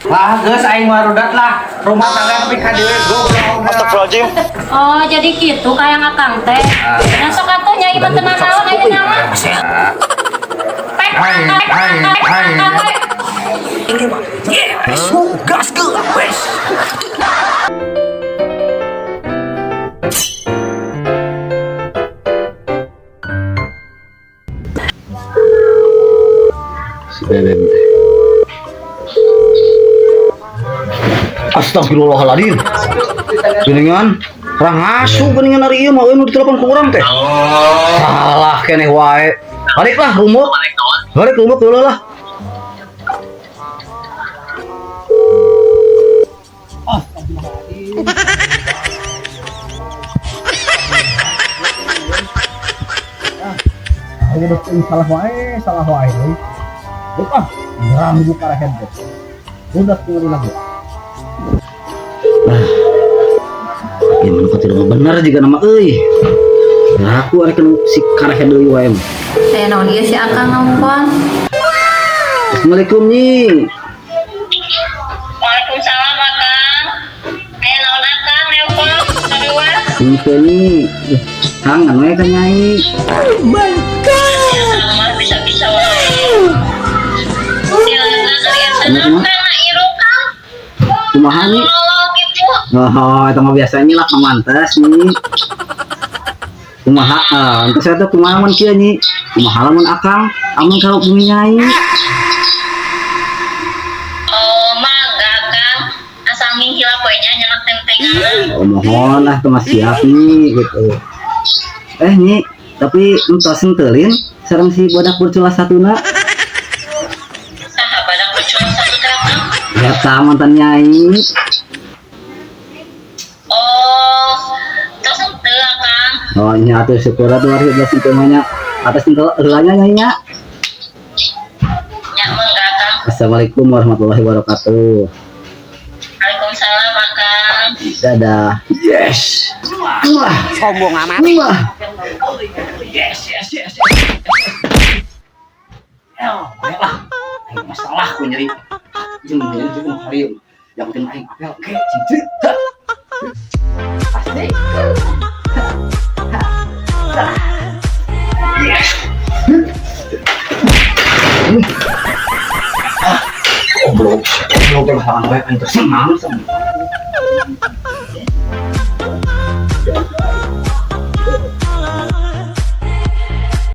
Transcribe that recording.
Lah, geus aing warudat lah. Rumah tangga pika dewe goblok. Astagfirullahaladzim. Oh, jadi gitu kayak ngakang teh. Nah, sok atuh nyai mah tenan naon ayeuna mah. Pek. Gas ke, wes. Astagfirullahaladzim. Geningan rang asu geningan hari ieu mah nu ditelepon ku urang teh. Salah keneh wae. Balik lah rumah. Balik rumah heula lah. Ayo dong salah wae deui. Buka, ngerang buka rehead deh. Udah turun lagi. Gimana kok tidak benar jika nama euy. Nah, aku arek si karahead deui wae. Teh naon ieu si Akang ngomong. Assalamualaikum Nyi. Waalaikumsalam Akang. Aya naon Akang nelpon kadua? Ini Nyi. Kangen wae ka Nyai. Sama bisa-bisa wae. Silakan kalian tenang kana irung Kang. Kumaha Nyi? Oh, itu mah biasanya lah pamantes Nyi. Kumaha? Engke saya teh kumaha mun kieu Nyi? Kumaha lamun Akang amun ka bumi Nyai? Oh, mangga Kang. Asal minghilap we nya nyenak tentengan. Oh, mohon lah teu siap Nyi gitu. Nyi, tapi entos sentelin sareng si bodak berculas satuna. Saha badak berculas satu teh Kang? Ya ta mantan Nyai. Oh, tos henteu Kang. Oh, nya atuh syukur atuh ari geus sentelnya atas sentel heulanya Nyai nya. Nya mangga Kang. Assalamualaikum warahmatullahi wabarakatuh. Waalaikumsalam Kang. Dadah. Yes. Wah, Sombong amat. wah. Yes. Lah, aing masalah ku nyeri. Jeung jeung hari. Yang penting aing apel ke cincin. Pasti. Yes. Goblok teh halang bae aing tersenang.